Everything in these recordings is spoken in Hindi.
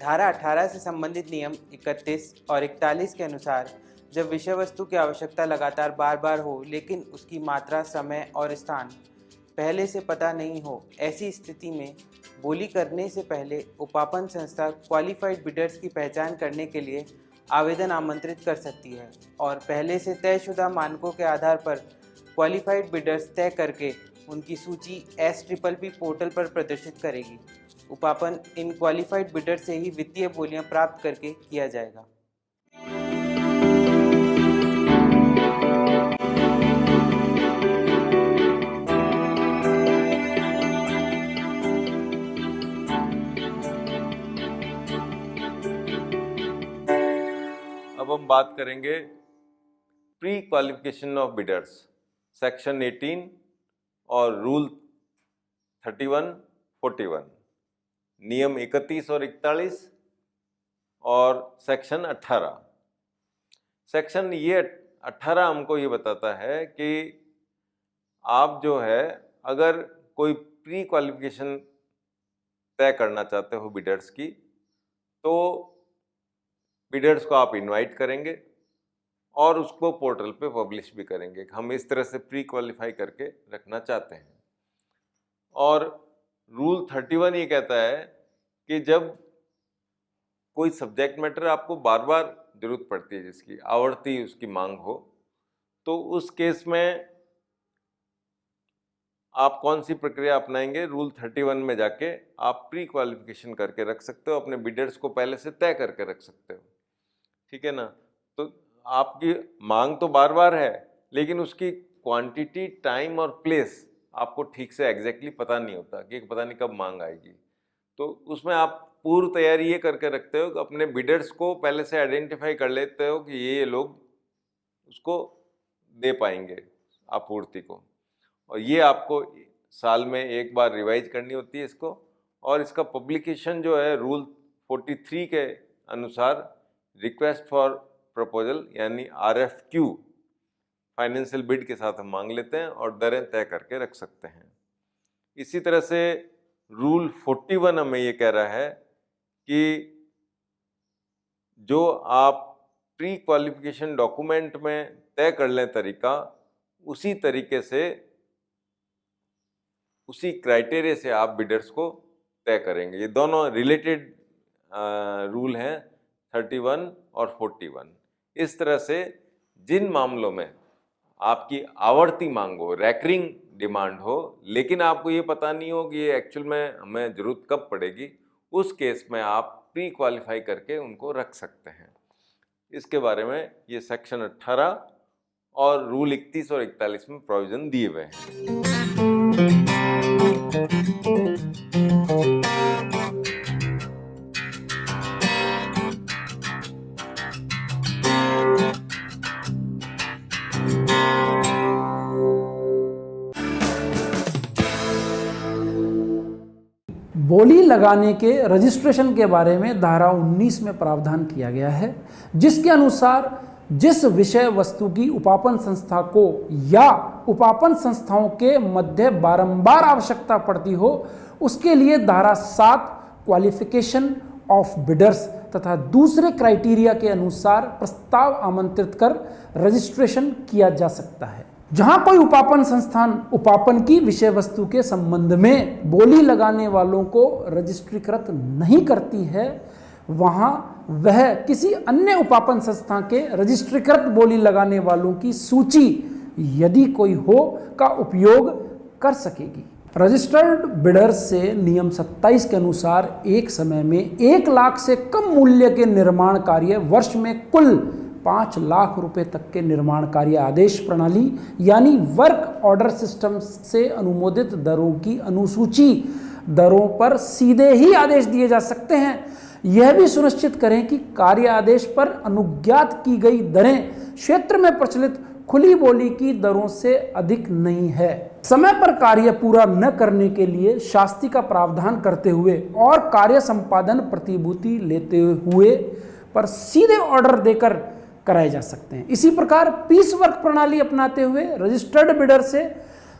धारा 18 से संबंधित नियम 31 और 41 के अनुसार जब विषय वस्तु की आवश्यकता लगातार बार बार हो लेकिन उसकी मात्रा, समय और स्थान पहले से पता नहीं हो, ऐसी स्थिति में बोली करने से पहले उपापन संस्था क्वालिफाइड बिडर्स की पहचान करने के लिए आवेदन आमंत्रित कर सकती है और पहले से तयशुदा मानकों के आधार पर क्वालिफाइड बिडर्स तय करके उनकी सूची SPPP पोर्टल पर प्रदर्शित करेगी। उपापन इन क्वालिफाइड बिडर से ही वित्तीय बोलियां प्राप्त करके किया जाएगा। अब हम बात करेंगे pre qualification of bidders, section 18 और रूल 31, 41, नियम 31 और 41 और सेक्शन 18। सेक्शन ये 18 हमको ये बताता है कि आप जो है अगर कोई प्री क्वालिफिकेशन तय करना चाहते हो बिडर्स की, तो बिडर्स को आप इनवाइट करेंगे और उसको पोर्टल पे पब्लिश भी करेंगे। हम इस तरह से प्री क्वालिफाई करके रखना चाहते हैं। और रूल 31 ये कहता है कि जब कोई सब्जेक्ट मैटर आपको बार बार जरूरत पड़ती है, जिसकी आवर्ती उसकी मांग हो, तो उस केस में आप कौन सी प्रक्रिया अपनाएंगे? रूल 31 में जाके आप प्री क्वालिफिकेशन करके रख सकते हो, अपने बिडर्स को पहले से तय करके रख सकते हो, ठीक है ना। तो आपकी मांग तो बार बार है, लेकिन उसकी क्वांटिटी, टाइम और प्लेस आपको ठीक से एग्जैक्टली पता नहीं होता कि पता नहीं कब मांग आएगी। तो उसमें आप पूर्व तैयारी ये करके रखते हो कि अपने बिडर्स को पहले से आइडेंटिफाई कर लेते हो कि ये लोग उसको दे पाएंगे आपूर्ति को, और ये आपको साल में एक बार रिवाइज करनी होती है इसको। और इसका पब्लिकेशन जो है रूल 43 के अनुसार रिक्वेस्ट फॉर प्रपोजल यानी RFQ, फाइनेंशियल बिड के साथ हम मांग लेते हैं और दरें तय करके रख सकते हैं। इसी तरह से रूल 41 हमें ये कह रहा है कि जो आप प्री क्वालिफिकेशन डॉक्यूमेंट में तय कर लें तरीका, उसी तरीके से, उसी क्राइटेरिया से आप बिडर्स को तय करेंगे। ये दोनों रिलेटेड रूल हैं, 31 और 41। इस तरह से जिन मामलों में आपकी आवर्ती मांग हो, रैकरिंग डिमांड हो, लेकिन आपको ये पता नहीं हो कि ये एक्चुअल में हमें ज़रूरत कब पड़ेगी, उस केस में आप प्री क्वालिफाई करके उनको रख सकते हैं। इसके बारे में ये सेक्शन 18 और रूल 31 और 41 में प्रोविज़न दिए हुए हैं। बोली लगाने के रजिस्ट्रेशन के बारे में धारा 19 में प्रावधान किया गया है, जिसके अनुसार जिस विषय वस्तु की उपापन संस्था को या उपापन संस्थाओं के मध्य बारंबार आवश्यकता पड़ती हो, उसके लिए धारा 7 क्वालिफिकेशन ऑफ बिडर्स तथा दूसरे क्राइटेरिया के अनुसार प्रस्ताव आमंत्रित कर रजिस्ट्रेशन किया जा सकता है। जहां कोई उपापन संस्थान उपापन की विषय वस्तु के संबंध में बोली लगाने वालों को रजिस्ट्रीकृत नहीं करती है, वहां वह किसी अन्य उपापन संस्था के रजिस्ट्रीकृत बोली लगाने वालों की सूची, यदि कोई हो, का उपयोग कर सकेगी। रजिस्टर्ड बिडर्स से नियम 27 के अनुसार एक समय में 1 लाख से कम मूल्य के निर्माण कार्य, वर्ष में कुल 5 लाख रुपए तक के निर्माण कार्य आदेश प्रणाली यानी वर्क ऑर्डर सिस्टम से अनुमोदित दरों की अनुसूची दरों पर सीधे ही आदेश दिए जा सकते हैं। यह भी सुनिश्चित करें कि कार्य आदेश पर अनुज्ञात की गई दरें क्षेत्र में प्रचलित खुली बोली की दरों से अधिक नहीं है। समय पर कार्य पूरा न करने के लिए शास्ति का प्रावधान करते हुए और कार्य संपादन प्रतिभूति लेते हुए पर सीधे ऑर्डर देकर कराए जा सकते हैं। इसी प्रकार पीस वर्क प्रणाली अपनाते हुए रजिस्टर्ड बिडर से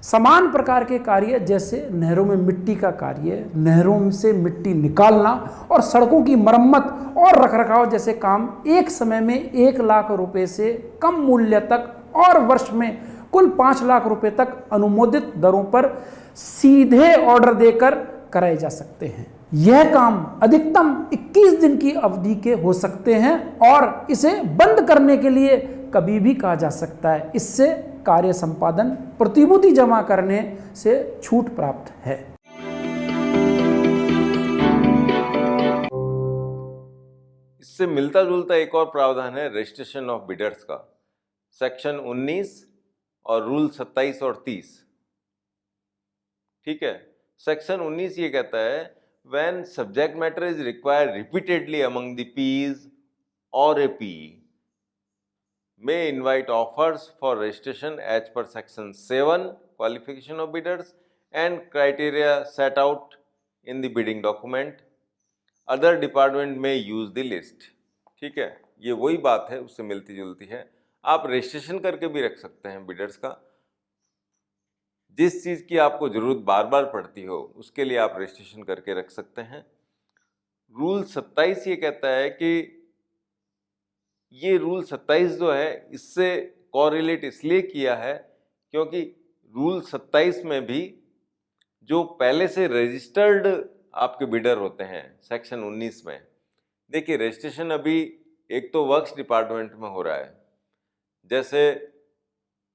समान प्रकार के कार्य जैसे नहरों में मिट्टी का कार्य, नहरों से मिट्टी निकालना और सड़कों की मरम्मत और रखरखाव जैसे काम एक समय में 1 लाख रुपए से कम मूल्य तक और वर्ष में कुल 5 लाख रुपए तक अनुमोदित दरों पर सीधे ऑर्डर देकर कराए जा सकते हैं। यह काम अधिकतम 21 दिन की अवधि के हो सकते हैं और इसे बंद करने के लिए कभी भी कहा जा सकता है। इससे कार्य संपादन प्रतिभूति जमा करने से छूट प्राप्त है। इससे मिलता जुलता एक और प्रावधान है रजिस्ट्रेशन ऑफ बिडर्स का, सेक्शन 19 और रूल 27 और 30। ठीक है, सेक्शन 19 ये कहता है when subject matter is required repeatedly among the P's or a PE may invite offers for registration as per section 7 qualification of bidders and criteria set out in the bidding document. Other department may use the list. ठीक है, ये वही बात है, उससे मिलती जुलती है। आप रजिस्ट्रेशन करके भी रख सकते हैं बिडर्स का। जिस चीज़ की आपको ज़रूरत बार बार पड़ती हो उसके लिए आप रजिस्ट्रेशन करके रख सकते हैं। रूल 27 ये कहता है कि ये रूल 27 जो है इससे कोरिलेट इसलिए किया है क्योंकि रूल 27 में भी जो पहले से रजिस्टर्ड आपके बिडर होते हैं सेक्शन 19 में, देखिए रजिस्ट्रेशन अभी एक तो वर्क्स डिपार्टमेंट में हो रहा है, जैसे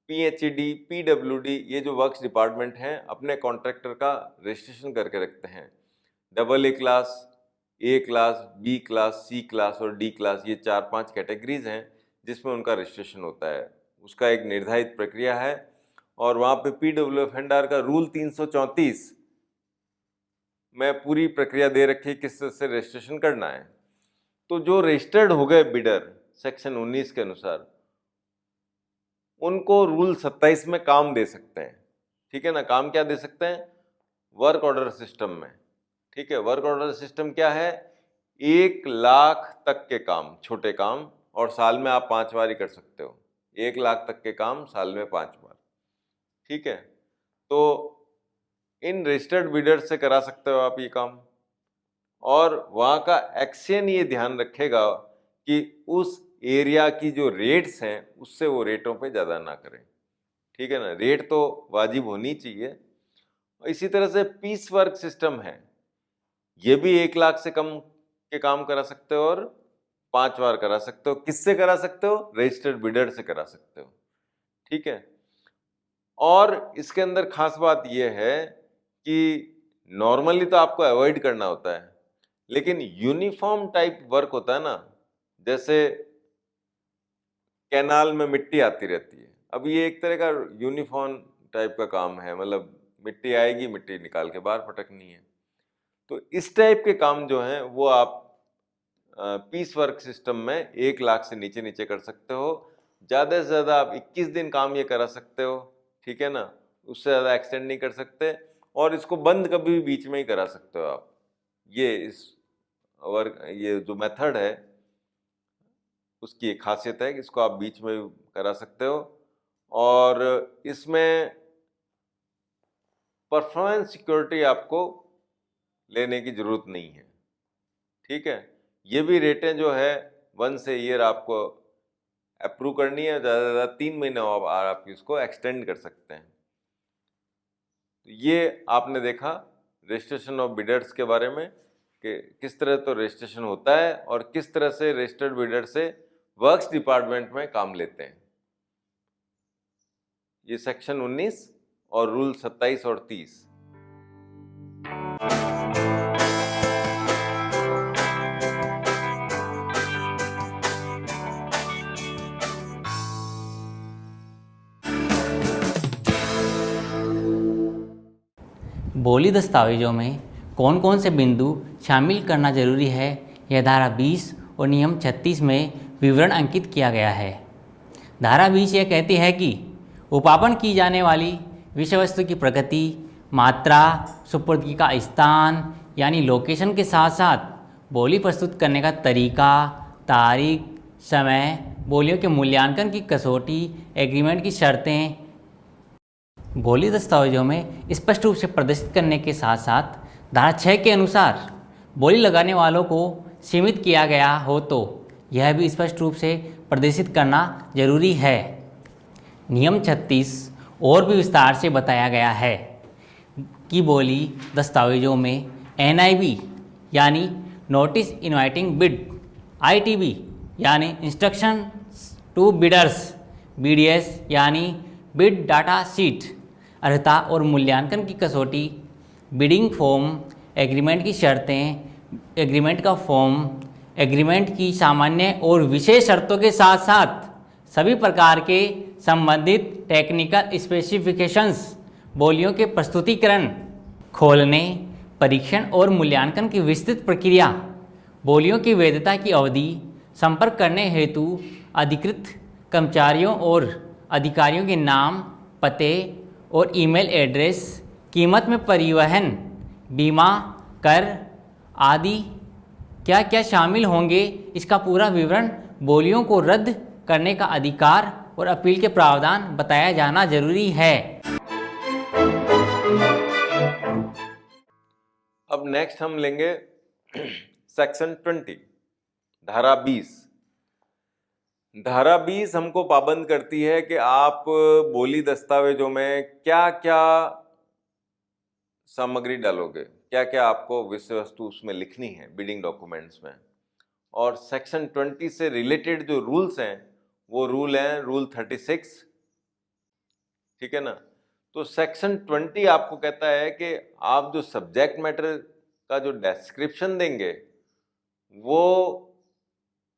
PHED, PWD ये जो वर्क्स डिपार्टमेंट हैं अपने कॉन्ट्रैक्टर का रजिस्ट्रेशन करके रखते हैं। AA class, A class, B class, C class और D क्लास, ये 4-5 कैटेगरीज हैं जिसमें उनका रजिस्ट्रेशन होता है। उसका एक निर्धारित प्रक्रिया है और वहाँ पे PWFNR का रूल 334 में पूरी प्रक्रिया दे रखी है किस तरह से रजिस्ट्रेशन करना है। तो जो रजिस्टर्ड हो गए बिडर सेक्शन 19 के अनुसार उनको रूल 27 में काम दे सकते हैं। ठीक है ना, काम क्या दे सकते हैं? वर्क ऑर्डर सिस्टम में। ठीक है, वर्क ऑर्डर सिस्टम क्या है? 1 लाख तक के काम, छोटे काम, और साल में आप 5 बार ही कर सकते हो। 1 लाख तक के काम साल में 5 बार। ठीक है, तो इन रजिस्टर्ड बिडर से करा सकते हो आप ये काम। और वहाँ का एक्शन ये ध्यान रखेगा कि उस एरिया की जो रेट्स हैं उससे वो रेटों पे ज़्यादा ना करें। ठीक है ना, रेट तो वाजिब होनी चाहिए। इसी तरह से पीस वर्क सिस्टम है, ये भी 1 लाख से कम के काम करा सकते हो और 5 बार करा सकते हो। किससे करा सकते हो? रजिस्टर्ड बिडर से करा सकते हो। ठीक है, और इसके अंदर खास बात यह है कि नॉर्मली तो आपको अवॉइड करना होता है, लेकिन यूनिफॉर्म टाइप वर्क होता है ना, जैसे कैनाल में मिट्टी आती रहती है, अब ये एक तरह का यूनिफॉर्म टाइप का काम है, मतलब मिट्टी आएगी, मिट्टी निकाल के बाहर फटकनी है। तो इस टाइप के काम जो हैं वो आप पीस वर्क सिस्टम में 1 लाख से नीचे नीचे कर सकते हो। ज़्यादा से ज़्यादा आप 21 दिन काम ये करा सकते हो। ठीक है ना, उससे ज़्यादा एक्सटेंड नहीं कर सकते, और इसको बंद कभी भी बीच में ही करा सकते हो आप। ये इस वर्क, ये जो मेथड है उसकी एक खासियत है कि इसको आप बीच में करा सकते हो, और इसमें परफॉर्मेंस सिक्योरिटी आपको लेने की ज़रूरत नहीं है। ठीक है, ये भी रेटें जो है 1 ईयर आपको अप्रूव करनी है, ज़्यादा से ज़्यादा 3 महीने आप इसको एक्सटेंड कर सकते हैं। तो ये आपने देखा रजिस्ट्रेशन ऑफ बिडर्स के बारे में कि किस तरह तो रजिस्ट्रेशन होता है और किस तरह से रजिस्टर्ड बिडर से वर्क्स डिपार्टमेंट में काम लेते हैं। ये सेक्शन 19 और रूल 27 और 30। बोली दस्तावेजों में कौन कौन से बिंदु शामिल करना जरूरी है, यह धारा 20 और नियम 36 में विवरण अंकित किया गया है। धारा 20 यह कहती है कि उपापन की जाने वाली विषय वस्तु की प्रगति, मात्रा, सुपुर्दगी का स्थान यानी लोकेशन के साथ साथ बोली प्रस्तुत करने का तरीका, तारीख, समय, बोलियों के मूल्यांकन की कसौटी, एग्रीमेंट की शर्तें बोली दस्तावेजों में स्पष्ट रूप से प्रदर्शित करने के साथ साथ धारा 6 के अनुसार बोली लगाने वालों को सीमित किया गया हो तो यह भी स्पष्ट रूप से प्रदर्शित करना जरूरी है। नियम 36 और भी विस्तार से बताया गया है कि बोली दस्तावेजों में NIB यानी नोटिस इनवाइटिंग बिड, ITB यानी इंस्ट्रक्शन टू बिडर्स, BDS यानी बिड डाटा शीट, अर्हता और मूल्यांकन की कसौटी, बिडिंग फॉर्म, एग्रीमेंट की शर्तें, एग्रीमेंट का फॉर्म, एग्रीमेंट की सामान्य और विशेष शर्तों के साथ साथ सभी प्रकार के संबंधित टेक्निकल स्पेसिफिकेशंस, बोलियों के प्रस्तुतिकरण, खोलने, परीक्षण और मूल्यांकन की विस्तृत प्रक्रिया, बोलियों की वैधता की अवधि, संपर्क करने हेतु अधिकृत कर्मचारियों और अधिकारियों के नाम, पते और ईमेल एड्रेस, कीमत में परिवहन, बीमा, कर आदि क्या क्या शामिल होंगे, इसका पूरा विवरण, बोलियों को रद्द करने का अधिकार और अपील के प्रावधान बताया जाना जरूरी है। अब नेक्स्ट हम लेंगे सेक्शन 20, धारा 20। धारा 20 हमको पाबंद करती है कि आप बोली दस्तावेजों में क्या क्या सामग्री डालोगे, क्या क्या आपको विषय वस्तु उसमें लिखनी है बिडिंग डॉक्यूमेंट्स में। और सेक्शन 20 से रिलेटेड जो रूल्स हैं वो रूल हैं रूल 36, ठीक है ना। तो सेक्शन 20 आपको कहता है कि आप जो सब्जेक्ट मैटर का जो डिस्क्रिप्शन देंगे वो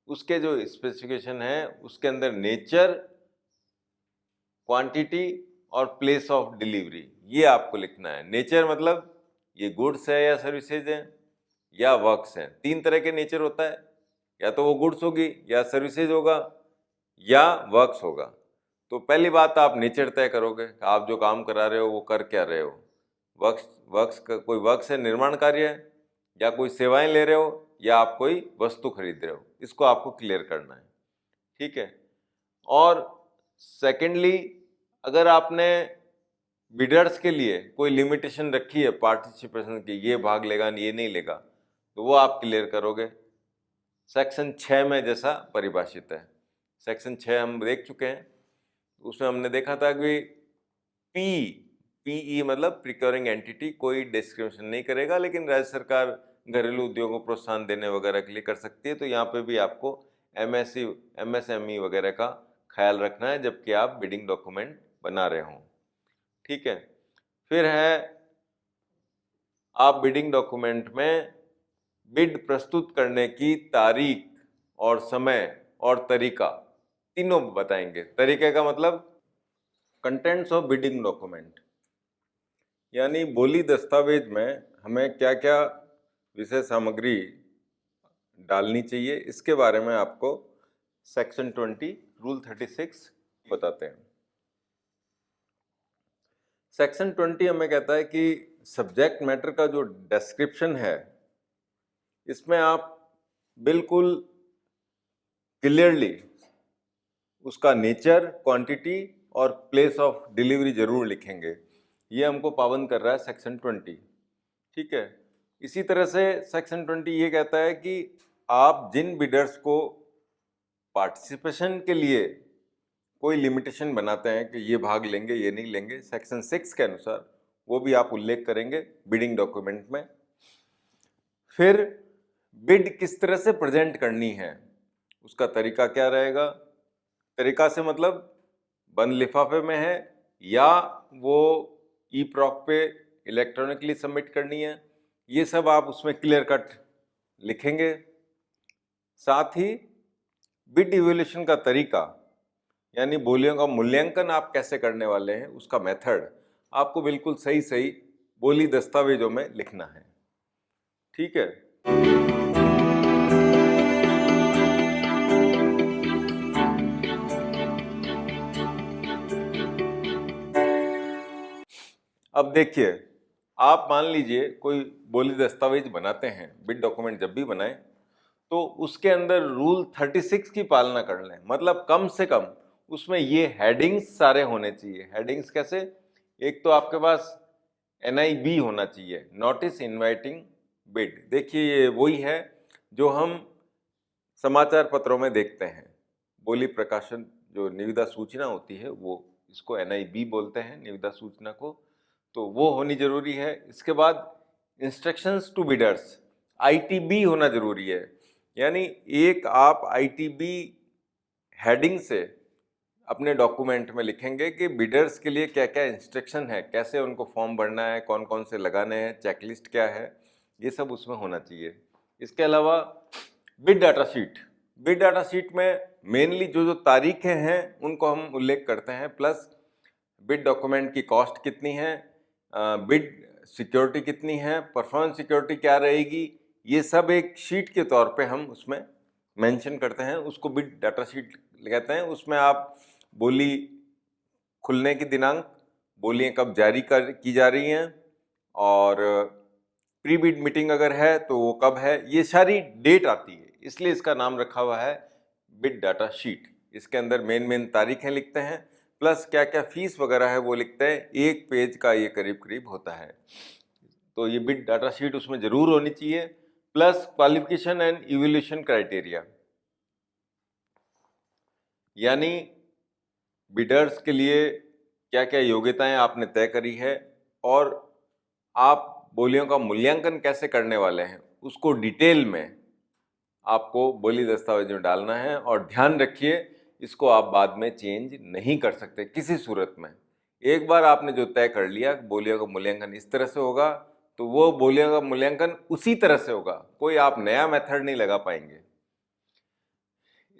उसके जो स्पेसिफिकेशन है उसके अंदर नेचर, क्वांटिटी और प्लेस ऑफ डिलीवरी ये आपको लिखना है। नेचर मतलब ये गुड्स है या सर्विसेज हैं या वर्क्स हैं। 3 तरह के नेचर होता है, या तो वो गुड्स होगी या सर्विसेज होगा या वर्क्स होगा। तो पहली बात आप नेचर तय करोगे, आप जो काम करा रहे हो वो कर क्या रहे हो। वर्क्स का कोई वर्क्स है, निर्माण कार्य है, या कोई सेवाएं ले रहे हो, या आप कोई वस्तु खरीद रहे हो, इसको आपको क्लियर करना है, ठीक है। और सेकेंडली अगर आपने बिडर्स के लिए कोई लिमिटेशन रखी है पार्टिसिपेशन की, ये भाग लेगा ये नहीं लेगा, तो वो आप क्लियर करोगे सेक्शन 6 में जैसा परिभाषित है। सेक्शन 6 हम देख चुके हैं, उसमें हमने देखा था कि PE मतलब प्रिक्योरिंग एंटिटी कोई डिस्क्रिमिनेशन नहीं करेगा, लेकिन राज्य सरकार घरेलू उद्योगों को प्रोत्साहन देने वगैरह के लिए कर सकती है। तो यहाँ पे भी आपको MSME वगैरह का ख्याल रखना है जबकि आप बिडिंग डॉक्यूमेंट बना रहे हों, ठीक है। फिर है आप बिडिंग डॉक्यूमेंट में बिड प्रस्तुत करने की तारीख और समय और तरीका तीनों बताएंगे। तरीके का मतलब कंटेंट्स ऑफ बिडिंग डॉक्यूमेंट, यानी बोली दस्तावेज में हमें क्या क्या विषय सामग्री डालनी चाहिए, इसके बारे में आपको सेक्शन 20 रूल 36 बताते हैं। सेक्शन 20 हमें कहता है कि सब्जेक्ट मैटर का जो डिस्क्रिप्शन है इसमें आप बिल्कुल क्लियरली उसका नेचर, क्वांटिटी और प्लेस ऑफ डिलीवरी जरूर लिखेंगे। ये हमको पाबंद कर रहा है सेक्शन 20, ठीक है। इसी तरह से सेक्शन 20 ये कहता है कि आप जिन बिडर्स को पार्टिसिपेशन के लिए कोई लिमिटेशन बनाते हैं कि ये भाग लेंगे ये नहीं लेंगे, सेक्शन 6 के अनुसार वो भी आप उल्लेख करेंगे बिडिंग डॉक्यूमेंट में। फिर बिड किस तरह से प्रेजेंट करनी है, उसका तरीका क्या रहेगा। तरीका से मतलब बंद लिफाफे में है या वो ई-प्रॉक पे इलेक्ट्रॉनिकली सबमिट करनी है, ये सब आप उसमें क्लियर कट लिखेंगे। साथ ही बिड इवैल्यूएशन का तरीका, यानी बोलियों का मूल्यांकन आप कैसे करने वाले हैं, उसका मेथड आपको बिल्कुल सही सही बोली दस्तावेजों में लिखना है, ठीक है। अब देखिए, आप मान लीजिए कोई बोली दस्तावेज बनाते हैं, बिड डॉक्यूमेंट जब भी बनाएं तो उसके अंदर रूल 36 की पालना कर लें। मतलब कम से कम उसमें ये हेडिंग्स सारे होने चाहिए। हेडिंग्स कैसे एक तो आपके पास NIB होना चाहिए, नोटिस इनवाइटिंग बिड। देखिए ये वही है जो हम समाचार पत्रों में देखते हैं, बोली प्रकाशन जो निविदा सूचना होती है वो, इसको NIB बोलते हैं निविदा सूचना को, तो वो होनी जरूरी है। इसके बाद इंस्ट्रक्शंस टू बिडर्स, ITB होना जरूरी है। यानी एक आप ITB हेडिंग से अपने डॉक्यूमेंट में लिखेंगे कि बिडर्स के लिए क्या क्या इंस्ट्रक्शन है, कैसे उनको फॉर्म भरना है, कौन कौन से लगाने हैं, चेकलिस्ट क्या है, ये सब उसमें होना चाहिए। इसके अलावा bid data sheet, bid data sheet में मेनली जो जो तारीखें हैं उनको हम उल्लेख करते हैं, प्लस बिड डॉक्यूमेंट की कॉस्ट कितनी है, बिड सिक्योरिटी कितनी है, परफॉर्मेंस सिक्योरिटी क्या रहेगी, ये सब एक शीट के तौर पे हम उसमें मेंशन करते हैं, उसको बिड डाटा शीट कहते हैं। उसमें आप बोली खुलने की दिनांक, बोलियां कब जारी की जा रही हैं, और प्री बिड मीटिंग अगर है तो वो कब है, ये सारी डेट आती है, इसलिए इसका नाम रखा हुआ है बिड डाटा शीट। इसके अंदर मेन तारीखें लिखते हैं, प्लस क्या क्या फीस वगैरह है वो लिखते हैं। एक पेज का ये करीब करीब होता है, तो ये बिड डाटा शीट उसमें जरूर होनी चाहिए। Plus qualification and evaluation criteria, यानी बिडर्स के लिए क्या क्या योग्यताएं आपने तय करी है और आप बोलियों का मूल्यांकन कैसे करने वाले हैं, उसको डिटेल में आपको बोली दस्तावेज में डालना है। और ध्यान रखिए, इसको आप बाद में चेंज नहीं कर सकते किसी सूरत में। एक बार आपने जो तय कर लिया बोलियों का मूल्यांकन इस तरह से होगा, तो वो बोलियों का मूल्यांकन उसी तरह से होगा, कोई आप नया मेथड नहीं लगा पाएंगे।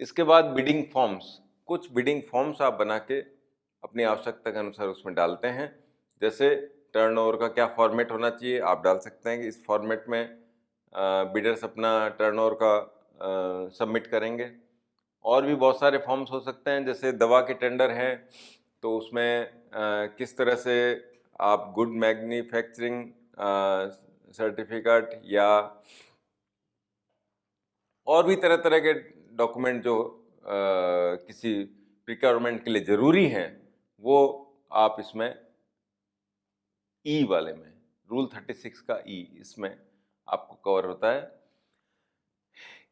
इसके बाद बिडिंग फॉर्म्स, कुछ बिडिंग फॉर्म्स आप बना के अपनी आवश्यकता के अनुसार उसमें डालते हैं। जैसे टर्नओवर का क्या फॉर्मेट होना चाहिए, आप डाल सकते हैं कि इस फॉर्मेट में बिडर्स अपना टर्नओवर का सबमिट करेंगे। और भी बहुत सारे फॉर्म्स हो सकते हैं, जैसे दवा के टेंडर हैं तो उसमें किस तरह से आप गुड मैन्युफैक्चरिंग सर्टिफिकेट या और भी तरह तरह के डॉक्यूमेंट जो किसी प्रिक्योरमेंट के लिए ज़रूरी हैं, वो आप इसमें ई वाले में, रूल 36 का ई, इसमें आपको कवर होता है।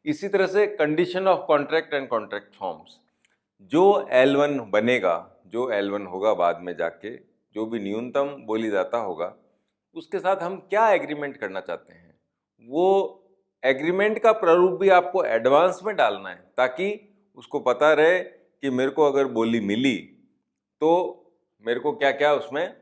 इसी तरह से condition of contract and contract forms, जो L1 बनेगा, जो L1 होगा बाद में जाके, जो भी न्यूनतम बोलीदाता होगा, उसके साथ हम क्या एग्रीमेंट करना चाहते हैं, वो एग्रीमेंट का प्रारूप भी आपको एडवांस में डालना है, ताकि उसको पता रहे कि मेरे को अगर बोली मिली तो मेरे को क्या क्या उसमें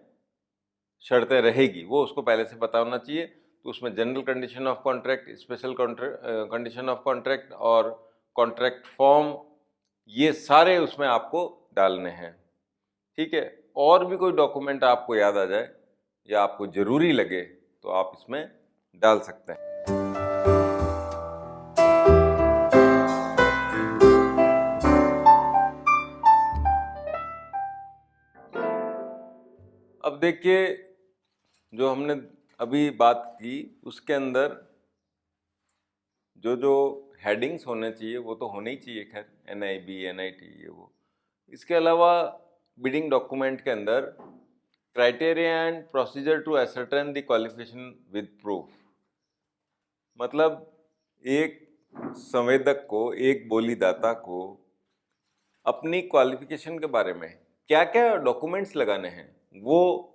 शर्तें रहेगी, वो उसको पहले से पता होना चाहिए। तो उसमें general condition of contract, special condition of contract और कॉन्ट्रैक्ट फॉर्म, ये सारे उसमें आपको डालने हैं। ठीक है, और भी कोई डॉक्यूमेंट आपको याद आ जाए या आपको ज़रूरी लगे तो आप इसमें डाल सकते हैं। अब देखिए, जो हमने अभी बात की उसके अंदर जो जो हेडिंग्स होने चाहिए वो तो होने ही चाहिए, खैर NIB, NIT, ये वो। इसके अलावा बिडिंग डॉक्यूमेंट के अंदर criteria and procedure to ascertain the qualification with proof, मतलब एक संवेदक को, एक बोलीदाता को अपनी क्वालिफिकेशन के बारे में क्या क्या डॉक्यूमेंट्स लगाने हैं वो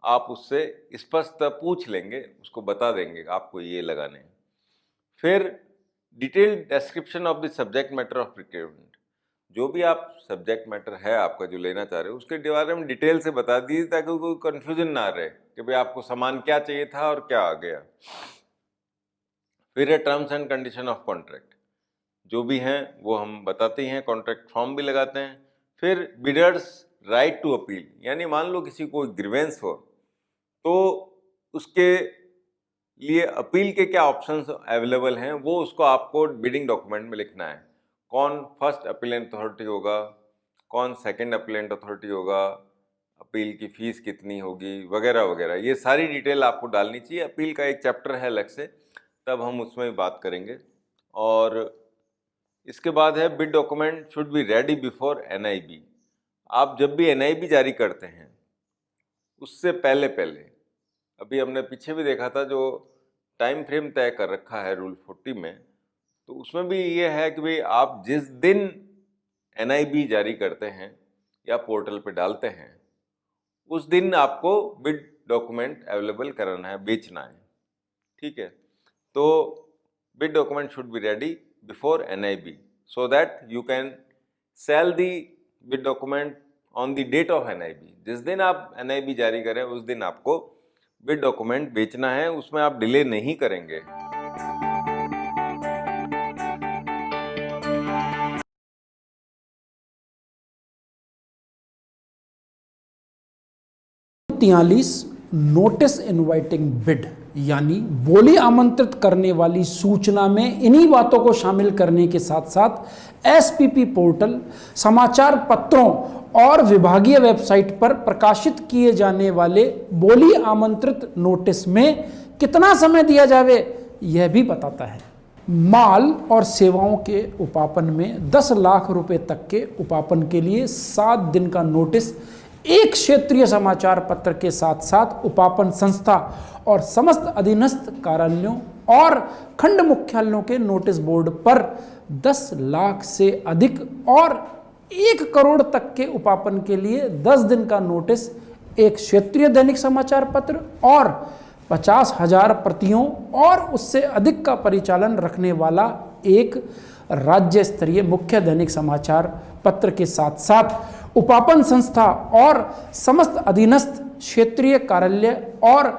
आप उससे स्पष्ट पूछ लेंगे, उसको बता देंगे आपको ये लगाने हैं। फिर detailed description of the subject matter of procurement, जो भी आप सब्जेक्ट मैटर है आपका जो लेना चाह रहे हो उसके बारे में डिटेल से बता दीजिए, ताकि कोई कन्फ्यूजन ना रहे कि भाई आपको सामान क्या चाहिए था और क्या आ गया। फिर है terms and condition of contract, जो भी हैं वो हम बताते हैं, कॉन्ट्रैक्ट फॉर्म भी लगाते हैं। फिर बिडर्स राइट टू अपील, यानी मान लो किसी को ग्रीवेंस हो तो उसके लिए अपील के क्या ऑप्शंस अवेलेबल हैं, वो उसको आपको बिडिंग डॉक्यूमेंट में लिखना है। कौन फर्स्ट अपीलेंट अथॉरिटी होगा, कौन सेकंड अपीलेंट अथॉरिटी होगा, अपील की फीस कितनी होगी, वगैरह वगैरह, ये सारी डिटेल आपको डालनी चाहिए। अपील का एक चैप्टर है अलग से, तब हम उसमें भी बात करेंगे। और इसके बाद है bid document should be ready before NIB। आप जब भी NIB जारी करते हैं उससे पहले पहले, अभी हमने पीछे भी देखा था जो टाइम फ्रेम तय कर रखा है रूल 40 में, तो उसमें भी ये है कि भाई आप जिस दिन NIB जारी करते हैं या पोर्टल पे डालते हैं उस दिन आपको बिड डॉक्यूमेंट अवेलेबल कराना है, बेचना है, ठीक है। तो bid document should be ready before NIB so that you can sell the bid document on the date of NIB। जिस दिन आप NIB जारी करें उस दिन आपको बिड डॉक्यूमेंट बेचना है, उसमें आप डिले नहीं करेंगे। नोटिस इनवाइटिंग बिड यानी बोली आमंत्रित करने वाली सूचना में इन्हीं बातों को शामिल करने के साथ साथ SPP पोर्टल, समाचार पत्रों और विभागीय वेबसाइट पर प्रकाशित किए जाने वाले बोली आमंत्रित नोटिस में कितना समय दिया जावे यह भी बताता है। माल और सेवाओं के उपापन में 10 लाख रुपए तक के उपापन के लिए 7 दिन का नोटिस एक क्षेत्रीय समाचार पत्र के साथ साथ उपापन संस्था और समस्त अधीनस्थ कार्यालयों और खंड मुख्यालयों के नोटिस बोर्ड पर 10 लाख से अधिक और 1 करोड़ तक के उपापन के लिए 10 दिन का नोटिस एक क्षेत्रीय दैनिक समाचार पत्र और 50,000 प्रतियों और उससे अधिक का परिचालन रखने वाला एक राज्य स्तरीय मुख्य दैनिक समाचार पत्र के साथ साथ उपापन संस्था और समस्त अधीनस्थ क्षेत्रीय कार्यालय और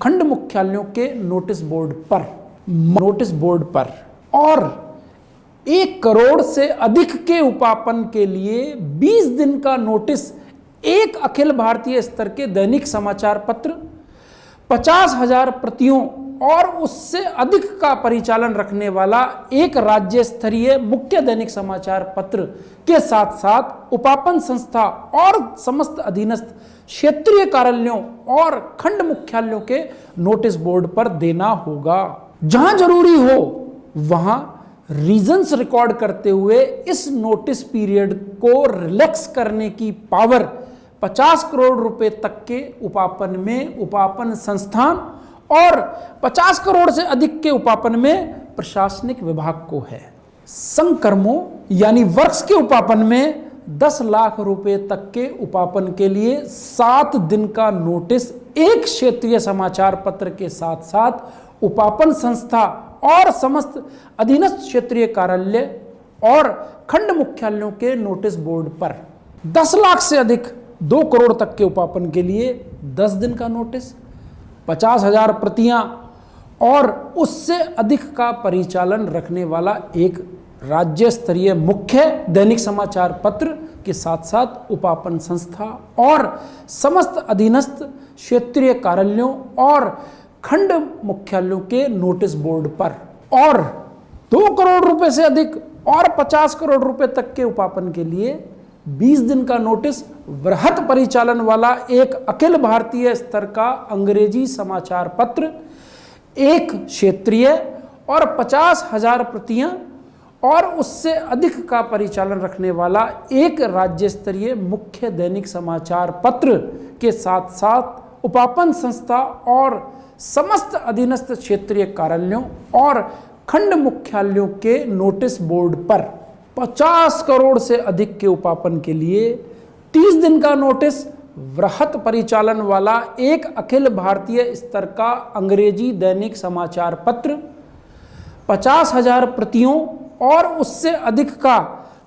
खंड मुख्यालयों के नोटिस बोर्ड पर और 1 करोड़ से अधिक के उपापन के लिए 20 दिन का नोटिस एक अखिल भारतीय स्तर के दैनिक समाचार पत्र, 50,000 प्रतियों और उससे अधिक का परिचालन रखने वाला एक राज्य स्तरीय मुख्य दैनिक समाचार पत्र के साथ साथ उपापन संस्था और समस्त अधीनस्थ क्षेत्रीय कार्यालयों और खंड मुख्यालयों के नोटिस बोर्ड पर देना होगा। जहां जरूरी हो वहां रीजंस रिकॉर्ड करते हुए इस नोटिस पीरियड को रिलैक्स करने की पावर 50 करोड़ रुपए तक के उपापन में उपापन संस्थान और 50 करोड़ से अधिक के उपापन में प्रशासनिक विभाग को है। संकर्मों यानी वर्ष के उपापन में 10 लाख रुपए तक के उपापन के लिए 7 दिन का नोटिस एक क्षेत्रीय समाचार पत्र के साथ साथ उपापन संस्था और समस्त अधीनस्थ क्षेत्रीय कार्यालय और खंड मुख्यालयों के नोटिस बोर्ड पर, 10 लाख से अधिक 2 करोड़ तक के उपापन के लिए 10 दिन का नोटिस, 50,000 प्रतियां और उससे अधिक का परिचालन रखने वाला एक राज्य स्तरीय मुख्य दैनिक समाचार पत्र के साथ साथ उपापन संस्था और समस्त अधीनस्थ क्षेत्रीय कार्यालयों और खंड मुख्यालयों के नोटिस बोर्ड पर, और 2 करोड़ रुपए से अधिक और 50 करोड़ रुपए तक के उपापन के लिए 20 दिन का नोटिस वृहत परिचालन वाला एक अखिल भारतीय स्तर का अंग्रेजी समाचार पत्र, एक क्षेत्रीय और 50,000 प्रतियां और उससे अधिक का परिचालन रखने वाला एक राज्य स्तरीय मुख्य दैनिक समाचार पत्र के साथ साथ उपापन संस्था और समस्त अधीनस्थ क्षेत्रीय कार्यालयों और खंड मुख्यालयों के नोटिस बोर्ड पर 50 करोड़ से अधिक के उपापन के लिए 30 दिन का नोटिस वृहत परिचालन वाला एक अखिल भारतीय स्तर का अंग्रेजी दैनिक समाचार पत्र, 50,000 प्रतियों और उससे अधिक का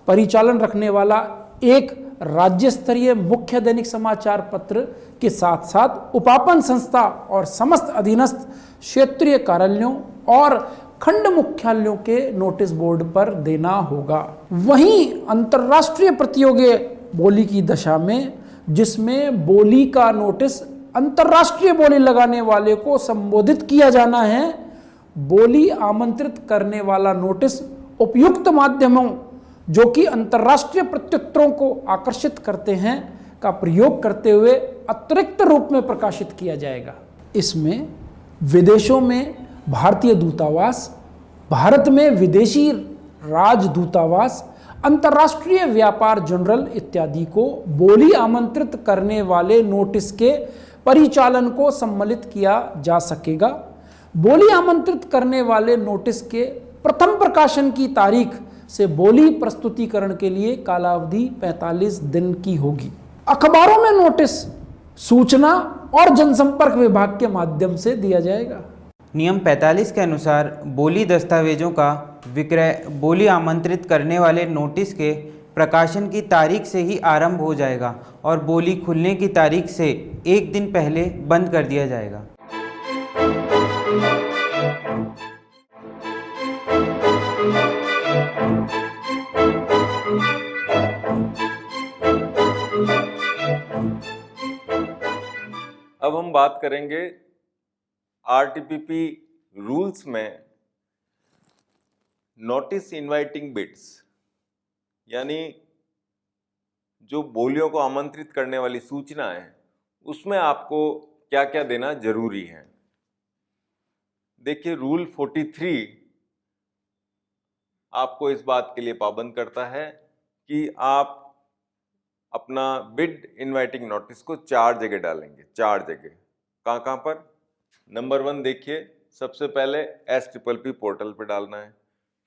परिचालन रखने वाला एक राज्य स्तरीय मुख्य दैनिक समाचार पत्र के साथ साथ उपापन संस्था और समस्त अधीनस्थ क्षेत्रीय कार्यालयों और खंड मुख्यालयों के नोटिस बोर्ड पर देना होगा। वहीं अंतर्राष्ट्रीय प्रतियोगी बोली की दशा में, जिसमें बोली का नोटिस अंतर्राष्ट्रीय बोली लगाने वाले को संबोधित किया जाना है, बोली आमंत्रित करने वाला नोटिस उपयुक्त माध्यमों जो कि अंतर्राष्ट्रीय प्रत्युत्तरों को आकर्षित करते हैं का प्रयोग करते हुए अतिरिक्त रूप में प्रकाशित किया जाएगा। इसमें विदेशों में भारतीय दूतावास, भारत में विदेशी राजदूतावास, अंतर्राष्ट्रीय व्यापार जनरल इत्यादि को बोली आमंत्रित करने वाले नोटिस के परिचालन को सम्मिलित किया जा सकेगा। बोली आमंत्रित करने वाले नोटिस के प्रथम प्रकाशन की तारीख से बोली प्रस्तुतिकरण के लिए कालावधि 45 दिन की होगी। अखबारों में नोटिस सूचना और जनसंपर्क विभाग के माध्यम से दिया जाएगा। नियम 45 के अनुसार बोली दस्तावेजों का विक्रय बोली आमंत्रित करने वाले नोटिस के प्रकाशन की तारीख से ही आरंभ हो जाएगा और बोली खुलने की तारीख से एक दिन पहले बंद कर दिया जाएगा। अब हम बात करेंगे आरटीपीपी रूल्स में नोटिस इनवाइटिंग बिड्स, यानी जो बोलियों को आमंत्रित करने वाली सूचना है उसमें आपको क्या क्या देना जरूरी है। देखिए, रूल 43 आपको इस बात के लिए पाबंद करता है कि आप अपना बिड इनवाइटिंग नोटिस को 4 जगह डालेंगे। 4 जगह कहाँ पर? नंबर 1 देखिए, सबसे पहले SPPP पोर्टल पे डालना है,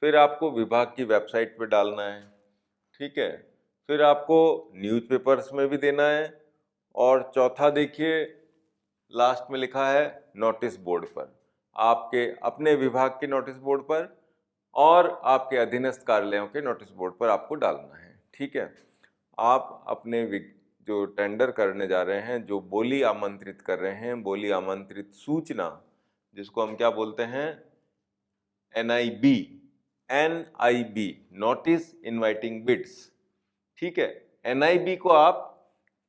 फिर आपको विभाग की वेबसाइट पे डालना है, ठीक है, फिर आपको न्यूज़पेपर्स में भी देना है, और चौथा देखिए लास्ट में लिखा है नोटिस बोर्ड पर, आपके अपने विभाग के नोटिस बोर्ड पर और आपके अधीनस्थ कार्यालयों के नोटिस बोर्ड पर आपको डालना है, ठीक है। आप अपने जो टेंडर करने जा रहे हैं, जो बोली आमंत्रित कर रहे हैं, बोली आमंत्रित सूचना जिसको हम क्या बोलते हैं, NIB, नोटिस इनवाइटिंग बिड्स, ठीक है। NIB को आप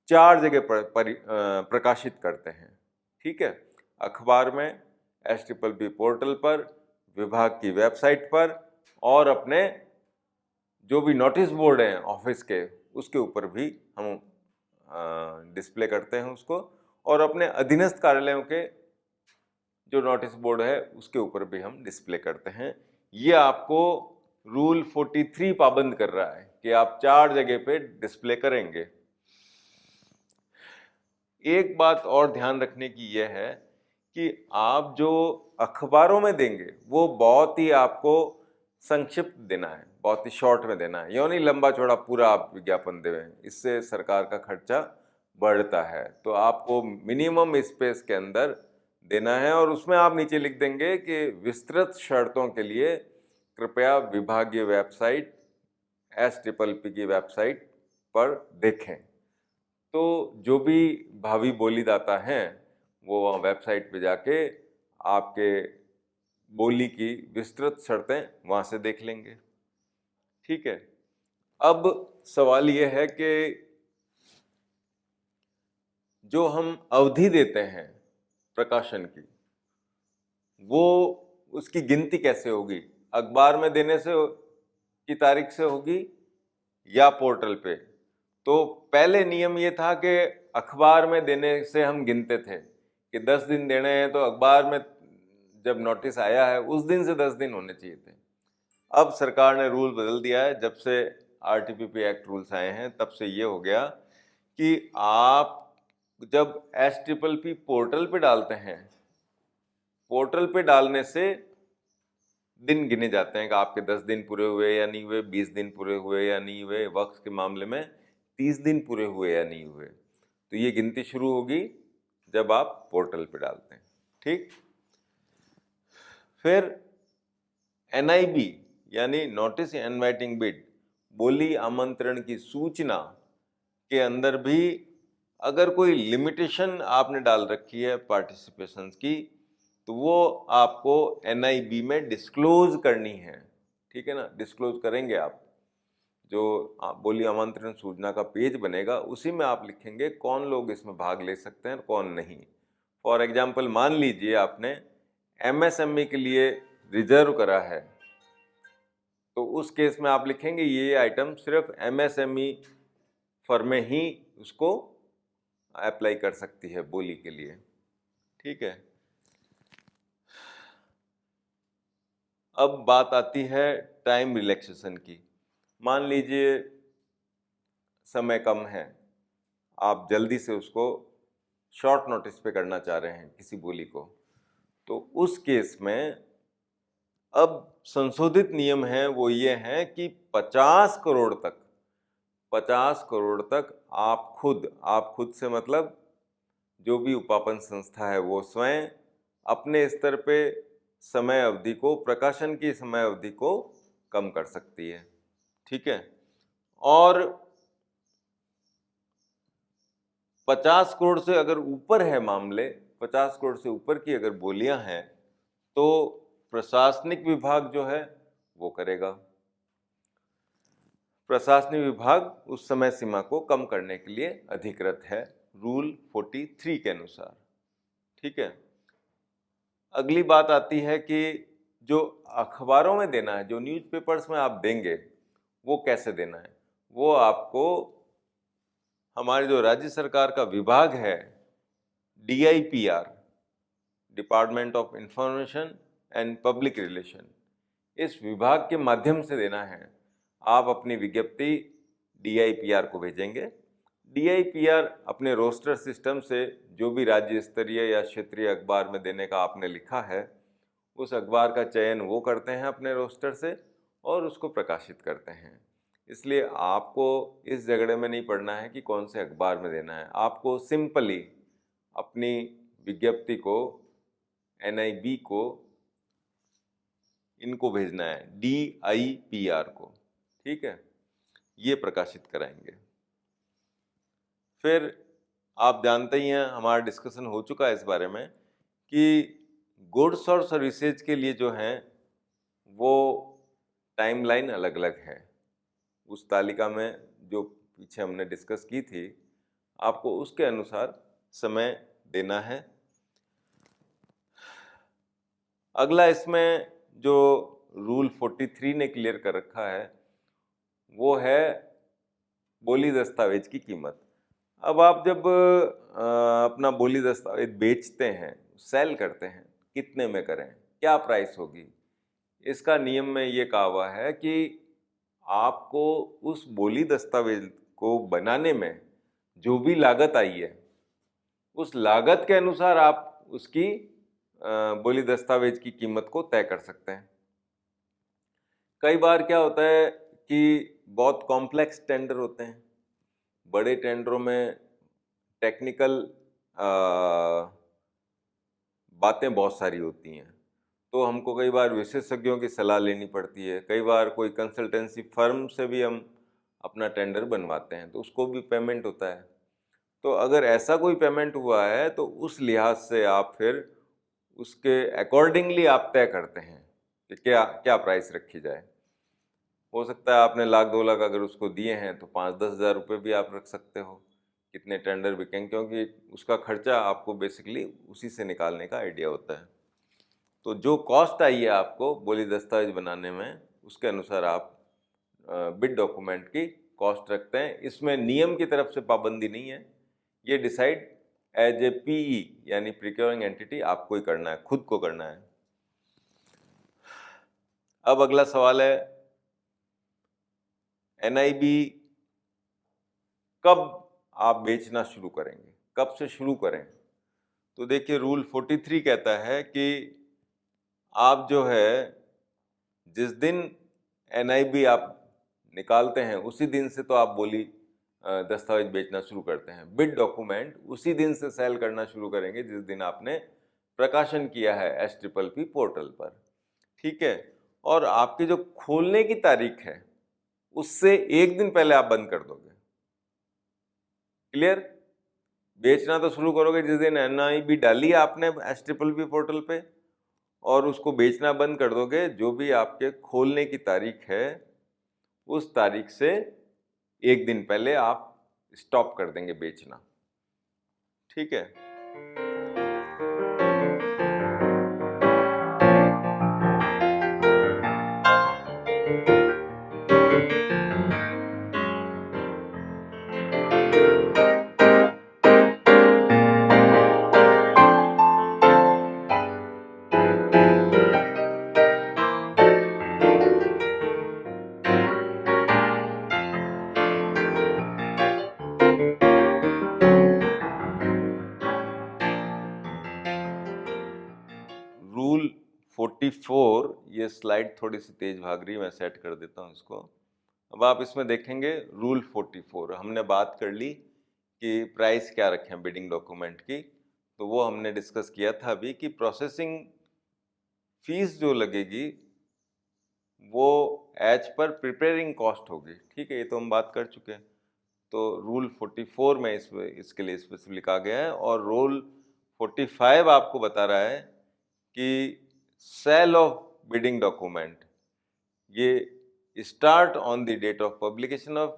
4 जगह प्रकाशित करते हैं, ठीक है, अखबार में, SPPP पोर्टल पर, विभाग की वेबसाइट पर, और अपने जो भी नोटिस बोर्ड हैं ऑफिस के उसके ऊपर भी हम डिस्प्ले करते हैं उसको, और अपने अधीनस्थ कार्यालयों के जो नोटिस बोर्ड है उसके ऊपर भी हम डिस्प्ले करते हैं। ये आपको रूल 43 पाबंद कर रहा है कि आप 4 जगह पे डिस्प्ले करेंगे। एक बात और ध्यान रखने की यह है कि आप जो अखबारों में देंगे वो बहुत ही आपको संक्षिप्त देना है, बहुत ही शॉर्ट में देना है, यो नहीं लंबा चौड़ा पूरा आप विज्ञापन दें, इससे सरकार का खर्चा बढ़ता है। तो आपको मिनिमम स्पेस के अंदर देना है, और उसमें आप नीचे लिख देंगे कि विस्तृत शर्तों के लिए कृपया विभागीय वेबसाइट SPPP की वेबसाइट पर देखें। तो जो भी भावी बोलीदाता हैं वो वहाँ वेबसाइट पे जाके आपके बोली की विस्तृत शर्तें वहाँ से देख लेंगे, ठीक है। अब सवाल ये है कि जो हम अवधि देते हैं प्रकाशन की, वो उसकी गिनती कैसे होगी? अखबार में देने से की तारीख से होगी या पोर्टल पे? तो पहले नियम ये था कि अखबार में देने से हम गिनते थे कि 10 दिन देने हैं, तो अखबार में जब नोटिस आया है उस दिन से 10 दिन होने चाहिए थे। अब सरकार ने रूल बदल दिया है, जब से आरटीपीपी एक्ट रूल्स आए हैं तब से ये हो गया कि आप जब SPPP पोर्टल पे डालते हैं, पोर्टल पे डालने से दिन गिने जाते हैं कि आपके 10 दिन पूरे हुए या नहीं हुए, 20 दिन पूरे हुए या नहीं हुए, वक्त के मामले में 30 दिन पूरे हुए या नहीं हुए। तो ये गिनती शुरू होगी जब आप पोर्टल पे डालते हैं, ठीक। फिर NIB यानी नोटिस इनवाइटिंग बिड, बोली आमंत्रण की सूचना के अंदर भी अगर कोई लिमिटेशन आपने डाल रखी है पार्टिसिपेशंस की, तो वो आपको NIB में डिस्क्लोज करनी है, ठीक है ना। डिस्क्लोज करेंगे आप, जो बोली आमंत्रण सूचना का पेज बनेगा उसी में आप लिखेंगे कौन लोग इसमें भाग ले सकते हैं कौन नहीं। फॉर एग्जाम्पल, मान लीजिए आपने MSME के लिए रिजर्व करा है, तो उस केस में आप लिखेंगे ये आइटम सिर्फ MSME फर्में ही उसको अप्लाई कर सकती है बोली के लिए, ठीक है। अब बात आती है टाइम रिलैक्सेशन की। मान लीजिए समय कम है, आप जल्दी से उसको शॉर्ट नोटिस पे करना चाह रहे हैं किसी बोली को, तो उस केस में अब संशोधित नियम है वो ये है कि 50 करोड़ तक, 50 करोड़ तक आप खुद से मतलब जो भी उपापन संस्था है वो स्वयं अपने स्तर पे समय अवधि को, प्रकाशन की समय अवधि को कम कर सकती है। ठीक है, और 50 करोड़ से अगर ऊपर है मामले, 50 करोड़ से ऊपर की अगर बोलियां हैं तो प्रशासनिक विभाग जो है वो करेगा। प्रशासनिक विभाग उस समय सीमा को कम करने के लिए अधिकृत है रूल 43 के अनुसार। ठीक है, अगली बात आती है कि जो अखबारों में देना है, जो न्यूज़पेपर्स में आप देंगे वो कैसे देना है, वो आपको हमारे जो राज्य सरकार का विभाग है DIPR, department of information and public relation, इस विभाग के माध्यम से देना है। आप अपनी विज्ञप्ति DIPR को भेजेंगे। DIPR अपने रोस्टर सिस्टम से जो भी राज्य स्तरीय या क्षेत्रीय अखबार में देने का आपने लिखा है, उस अखबार का चयन वो करते हैं अपने रोस्टर से और उसको प्रकाशित करते हैं। इसलिए आपको इस झगड़े में नहीं पड़ना है कि कौन से अखबार में देना है। आपको सिंपली अपनी विज्ञप्ति को NIB को, इनको भेजना है, DIPR को। ठीक है, ये प्रकाशित कराएंगे। फिर आप जानते ही हैं, हमारा डिस्कशन हो चुका है इस बारे में कि गुड्स और सर्विसेज के लिए जो हैं वो टाइमलाइन अलग अलग है। उस तालिका में जो पीछे हमने डिस्कस की थी, आपको उसके अनुसार समय देना है। अगला इसमें जो रूल 43 ने क्लियर कर रखा है वो है बोली दस्तावेज की कीमत। अब आप जब अपना बोली दस्तावेज बेचते हैं, सेल करते हैं, कितने में करें, क्या प्राइस होगी, इसका नियम में ये कहा हुआ है कि आपको उस बोली दस्तावेज को बनाने में जो भी लागत आई है, उस लागत के अनुसार आप उसकी बोली दस्तावेज की कीमत को तय कर सकते हैं। कई बार क्या होता है कि बहुत कॉम्प्लेक्स टेंडर होते हैं, बड़े टेंडरों में टेक्निकल बातें बहुत सारी होती हैं, तो हमको कई बार विशेषज्ञों की सलाह लेनी पड़ती है। कई बार कोई कंसल्टेंसी फर्म से भी हम अपना टेंडर बनवाते हैं, तो उसको भी पेमेंट होता है। तो अगर ऐसा कोई पेमेंट हुआ है तो उस लिहाज से आप फिर उसके अकॉर्डिंगली आप तय करते हैं कि क्या क्या प्राइस रखी जाए। हो सकता है आपने लाख 2 लाख अगर उसको दिए हैं तो 5-10 हज़ार रुपये भी आप रख सकते हो, कितने टेंडर बिकेंगे, क्योंकि उसका खर्चा आपको बेसिकली उसी से निकालने का आइडिया होता है। तो जो कॉस्ट आई है आपको बोली दस्तावेज बनाने में, उसके अनुसार आप बिड डॉक्यूमेंट की कॉस्ट रखते हैं। इसमें नियम की तरफ से पाबंदी नहीं है, ये डिसाइड एज ए PE यानी प्रोक्योरिंग एंटिटी आपको ही करना है, खुद को करना है। अब अगला सवाल है NIB कब आप बेचना शुरू करेंगे, कब से शुरू करें। तो देखिए रूल 43 कहता है कि आप जो है जिस दिन NIB आप निकालते हैं उसी दिन से तो आप बोली दस्तावेज बेचना शुरू करते हैं। बिड डॉक्यूमेंट उसी दिन से सेल करना शुरू करेंगे जिस दिन आपने प्रकाशन किया है SPPP पोर्टल पर। ठीक है, और आपकी जो खोलने की तारीख है उससे एक दिन पहले आप बंद कर दोगे। क्लियर, बेचना तो शुरू करोगे जिस दिन NIB डाली आपने SPPP पोर्टल पे, और उसको बेचना बंद कर दोगे जो भी आपके खोलने की तारीख है उस तारीख से एक दिन पहले आप स्टॉप कर देंगे बेचना। ठीक है, ये स्लाइड थोड़ी सी तेज भाग रही है, मैं सेट कर देता हूँ इसको। अब आप इसमें देखेंगे रूल 44, हमने बात कर ली कि प्राइस क्या रखें बिडिंग डॉक्यूमेंट की, तो वो हमने डिस्कस किया था अभी कि प्रोसेसिंग फीस जो लगेगी वो एज पर प्रिपेयरिंग कॉस्ट होगी, ठीक है, ये तो हम बात कर चुके हैं। तो रूल 44 में इसके लिए स्पेसिफिक लिखा गया है, और रूल 45 आपको बता रहा है कि सेल ऑफ बिडिंग डॉक्यूमेंट ये start on the date of publication of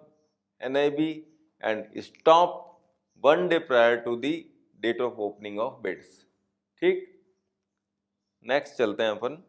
NIB and stop 1 day prior to the date of opening of bids. ठीक, नेक्स्ट चलते हैं अपन।